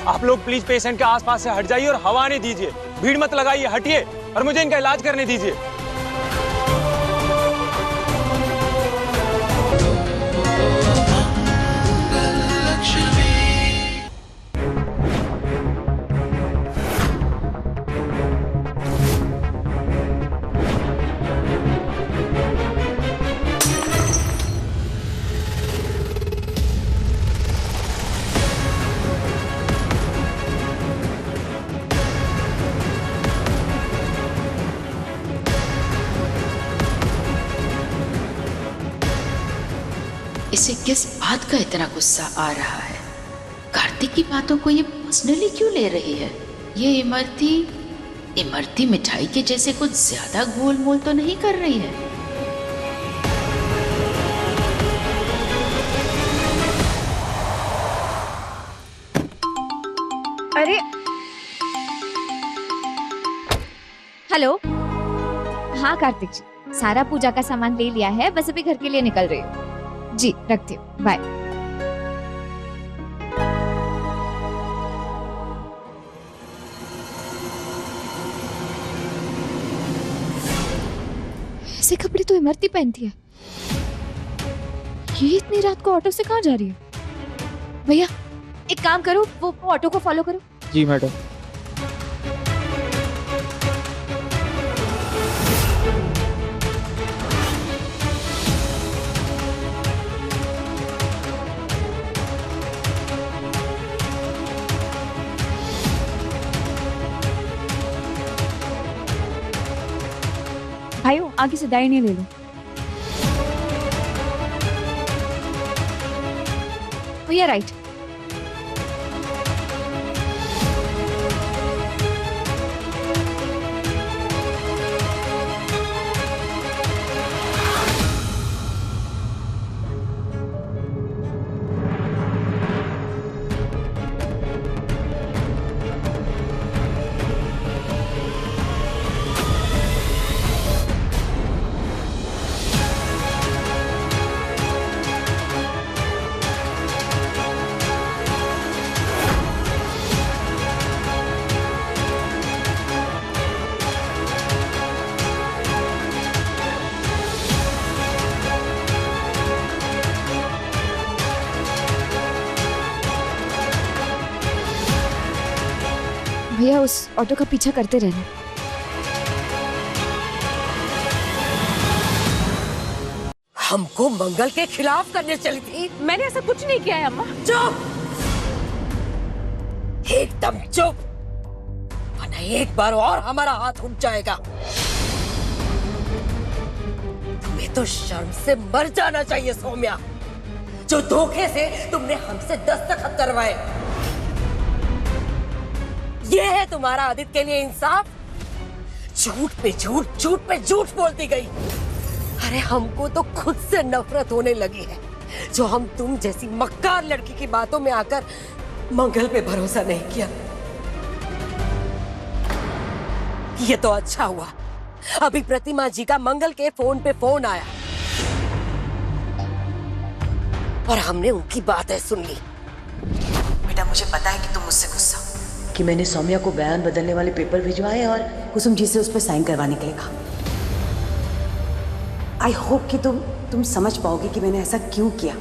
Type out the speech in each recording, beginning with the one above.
आप लोग please patient के आसपास से हट जाइए और हवा आने दीजिए। भीड़ मत लगाइए, हटिए और मुझे इनका इलाज करने दीजिए। इसे किस बात का इतना गुस्सा आ रहा है? कार्तिक की बातों को ये पर्सनली क्यों ले रही है? ये इमरती मिठाई के जैसे कुछ ज्यादा गोलमोल तो नहीं कर रही है? अरे हेलो। हाँ कार्तिक जी, सारा पूजा का सामान ले लिया है, बस अभी घर के लिए निकल रही हूँ। जी रखती हूँ, बाय। ऐसे कपड़े तो इमरती पहनती है। ये इतनी रात को ऑटो से कहाँ जा रही है? भैया एक काम करो, वो ऑटो को फॉलो करो। जी मैडम। भाइयों आगे से दाहिने ले लो। भैया राइट। भैया उस ऑटो का पीछा करते रहना। हमको मंगल के खिलाफ करने चली थी। मैंने ऐसा कुछ नहीं किया है अम्मा। चुप, एकदम चुप, वरना एक बार और हमारा हाथ उठ जाएगा। तुम्हें तो शर्म से मर जाना चाहिए सौम्या, जो धोखे से तुमने हमसे दस्तखत करवाए। ये है तुम्हारा आदित्य के लिए इंसाफ? झूठ पे झूठ, झूठ पे झूठ बोलती गई। अरे हमको तो खुद से नफरत होने लगी है, जो हम तुम जैसी मक्कार लड़की की बातों में आकर मंगल पे भरोसा नहीं किया। ये तो अच्छा हुआ, अभी प्रतिमा जी का मंगल के फोन पे फोन आया और हमने उनकी बातें सुन ली। बेटा मुझे पता है कि तुम मुझसे गुस्सा हो कि मैंने सौम्या को बयान बदलने वाले पेपर भिजवाए और कुसुम जी से उस पर साइन करवाने के लिए कहा। आई होप कि तुम समझ पाओगे कि मैंने ऐसा क्यों किया।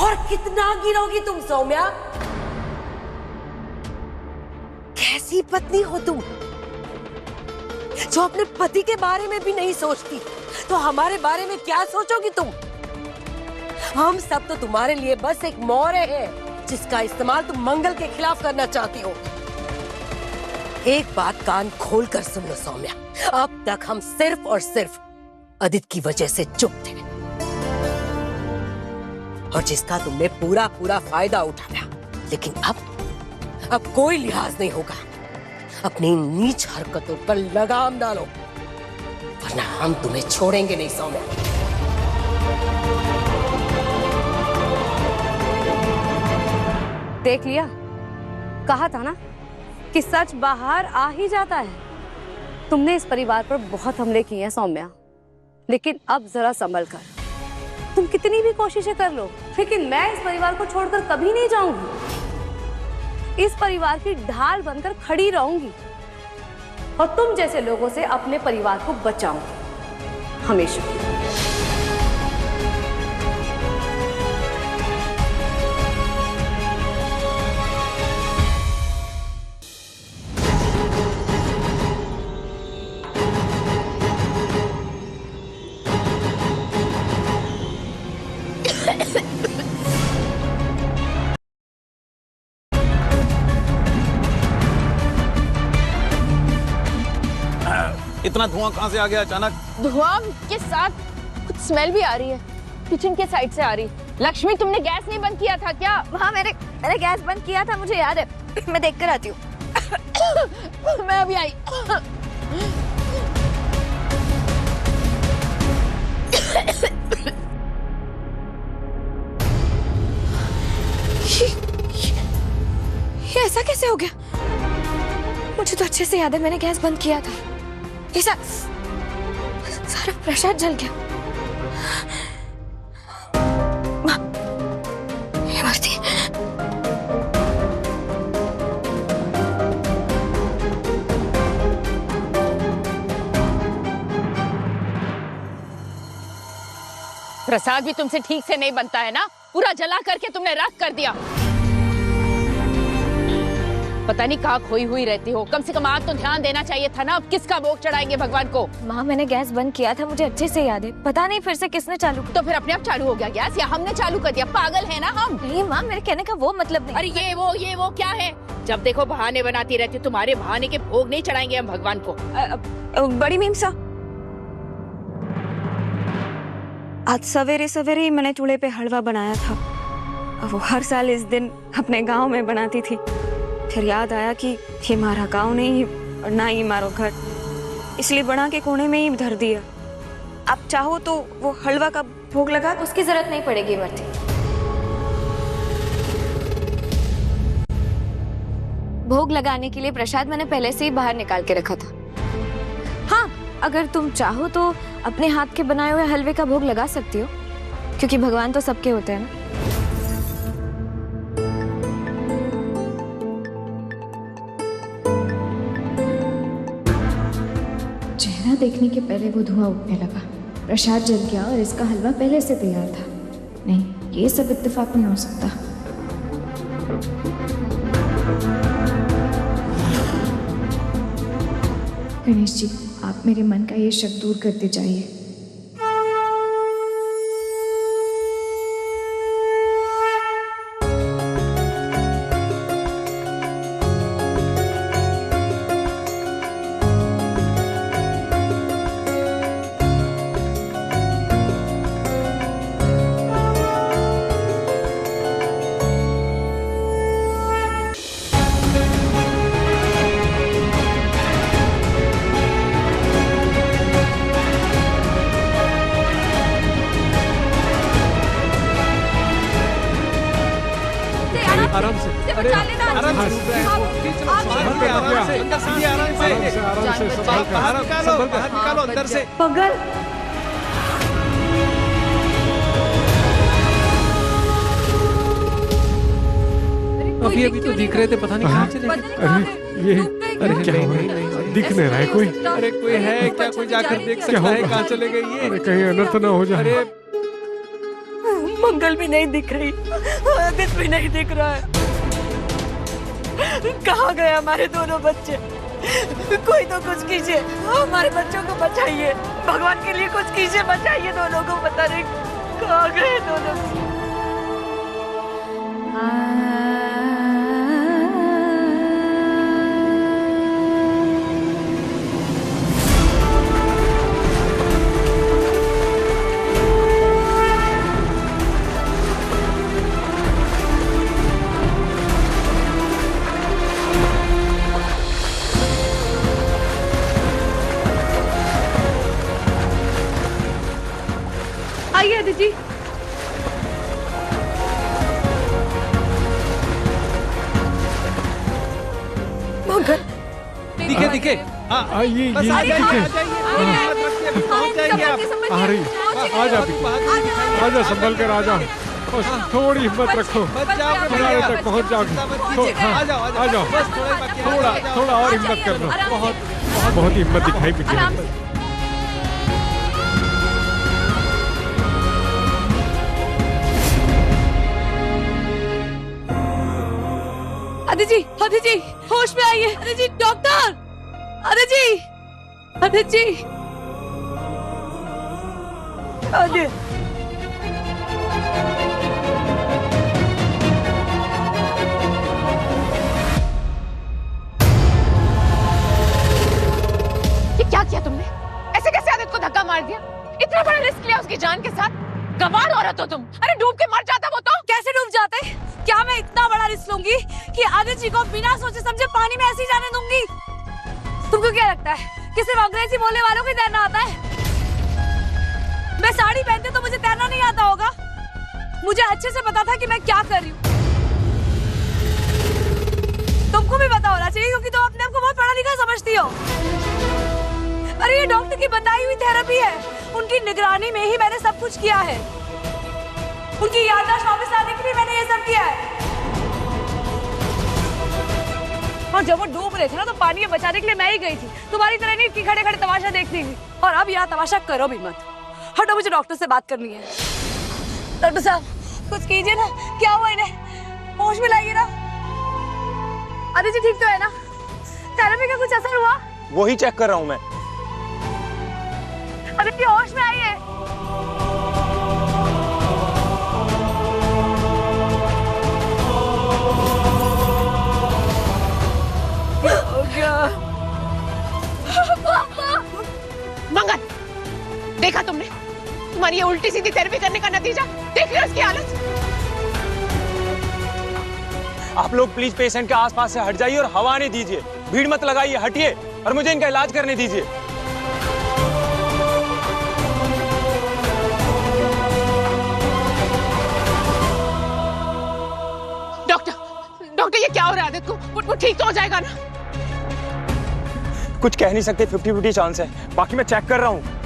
और कितना गिरोगी तुम सौम्या? कैसी पत्नी हो तुम, जो अपने पति के बारे में भी नहीं सोचती, तो हमारे बारे में क्या सोचोगी तुम? हम सब तो तुम्हारे लिए बस एक मोहरे हैं, जिसका इस्तेमाल तुम मंगल के खिलाफ करना चाहती हो। एक बात कान खोल कर सुन लो सौम्या, अब तक हम सिर्फ और सिर्फ आदित्य की वजह से चुप थे, और जिसका तुमने पूरा पूरा फायदा उठाया। लेकिन अब कोई लिहाज नहीं होगा। अपनी नीच हरकतों पर लगाम डालो, वरना हम तुम्हें छोड़ेंगे नहीं सौम्या। देख लिया, कहा था ना कि सच बाहर आ ही जाता है। तुमने इस परिवार पर बहुत हमले किए हैं सौम्या, लेकिन अब जरा संभल कर। तुम कितनी भी कोशिशें कर लो, लेकिन मैं इस परिवार को छोड़कर कभी नहीं जाऊंगी। इस परिवार की ढाल बनकर खड़ी रहूंगी और तुम जैसे लोगों से अपने परिवार को बचाऊंगी हमेशा। इतना धुआं कहाँ से आ गया अचानक? धुआं के साथ कुछ स्मेल भी आ रही है, किचन के साइड से आ रही। लक्ष्मी, तुमने गैस नहीं बंद किया था क्या? हाँ, मैंने गैस बंद किया था, मुझे याद है। मैं देख कर आती हूँ। मैं अभी आई। ये ऐसा कैसे हो गया? मुझे तो अच्छे से याद है मैंने गैस बंद किया था। ये सारा प्रसाद जल गया। ये मस्ती। प्रसाद भी तुमसे ठीक से नहीं बनता है ना, पूरा जला करके तुमने राख कर दिया। पता नहीं कहाँ खोई हुई रहती हो, कम से कम आज तो ध्यान देना चाहिए था ना। अब किसका भोग चढ़ाएंगे भगवान को? माँ, मैंने गैस बंद किया था, मुझे अच्छे से याद है। पता नहीं फिर से किसने चालू तो फिर अपने आप चालू हो गया गैस, या हमने चालू कर दिया? पागल है ना हम? नहीं माँ, मेरे कहने का वो मतलब नहीं। अरे ये वो क्या है? जब देखो बहाने बनाती रहती हो। तुम्हारे बहाने के भोग नहीं चढ़ाएंगे हम भगवान को। बड़ी मीमसा, आज सवेरे सवेरे ही मैंने चूल्हे पे हलवा बनाया था। वो हर साल इस दिन अपने गांव में बनाती थी। फिर याद आया कि ये हमारा गांव नहीं और ना ही हमारा घर, इसलिए बना के कोने में ही धर दिया। आप चाहो तो वो हलवा का भोग लगा। उसकी जरूरत नहीं पड़ेगी इमरती। भोग लगाने के लिए प्रसाद मैंने पहले से ही बाहर निकाल के रखा था। हाँ, अगर तुम चाहो तो अपने हाथ के बनाए हुए हलवे का भोग लगा सकती हो, क्योंकि भगवान तो सबके होते हैं ना। चेहरा देखने के पहले वो धुआं उठने लगा, प्रसाद जल गया और इसका हलवा पहले से तैयार था। नहीं, ये सब इत्तेफाक नहीं हो सकता। गणेश जी, आप मेरे मन का ये शक दूर करते जाइए। आराम से, अरे आराम से, निकालो अंदर से। पगल, अभी तो दिख रहे थे, पता नहीं कहाँ चले गए। अरे क्या हो रहा है? दिख नहीं रहा है कोई? अरे कोई है क्या? कोई जाकर देख सकता है कहाँ चले गए ये? अरे कहीं अनर्थ ना हो जाए। अरे मंगल भी नहीं दिख रही, आदित्य भी नहीं दिख रहा है। कहाँ गए हमारे दोनों बच्चे? कोई तो कुछ कीजिए, हमारे बच्चों को बचाइए, भगवान के लिए कुछ कीजिए, बचाइए दोनों को। पता नहीं कहाँ गए दोनों। आइए दीदी। दिखे दिखे। आइए, बस आ जाइए, पहुंच जाएंगे आप। आ रही, आ जा संभल कर आ जा। बस थोड़ी हिम्मत रखो, किनारे तक पहुंच जाओगे। आ जाओ, थोड़ा और हिम्मत कर लो। बहुत हिम्मत दिखाई मुझे। आदित्य जी, होश में आइए। आदित्य जी, डॉक्टर। आदित्य जी, ये क्या किया तुमने? ऐसे कैसे आदित्य को धक्का मार दिया? इतना बड़ा रिस्क लिया उसकी जान के साथ। गंवार औरत हो तुम। अरे डूब के मर जाता वो तो। कैसे डूब जाते? क्या मैं इतना बड़ा रिस्क लूंगी कि आदित्य जी को बिना सोचे समझे पानी में ऐसे ही जाने दूंगी? तुमको क्या लगता है कि सिर्फ अंग्रेजी बोलने वालों को ही तैरना आता है? मैं साड़ी पहनते तो मुझे तैरना नहीं आता होगा? मुझे अच्छे से पता था कि मैं क्या कर रही हूँ। तुमको भी पता होना चाहिए क्योंकि तुम अपने आप को बहुत पढ़ा लिखा समझती हो। अरे ये डॉक्टर की बताई हुई थेरेपी है। उनकी निगरानी में ही मैंने सब कुछ किया है। उनकी याददाश्त वापस लाने के लिए मैंने ये सब किया है। और जब वो डूब रहे थे ना तो पानी में बचाने के लिए मैं ही गई थी। तुम्हारी तरह नहीं कि खड़े खड़े तमाशा देखती थी। और अब यहाँ तमाशा करो भी मत। हटो, मुझे डॉक्टर से बात करनी है। डॉक्टर साहब कुछ कीजिए ना। क्या हुआ इन्हें? होश में लाइए ना। आदित्य ठीक तो है ना? थेरेपी का कुछ असर हुआ? वही चेक कर रहा हूँ मैं। आदित्य होश में आइए। मंगल, देखा तुमने? तुम्हारी ये उल्टी सीधी थेरेपी करने का नतीजा देख लिया उसकी हालत। आप लोग प्लीज पेशेंट के आसपास से हट जाइए और हवा नहीं दीजिए। भीड़ मत लगाइए, हटिए और मुझे इनका इलाज करने दीजिए। डॉक्टर ये क्या हो रहा है आदित्य को? वो ठीक तो हो जाएगा ना? कुछ कह नहीं सकते, 50-50 चांस है। बाकी मैं चेक कर रहा हूँ।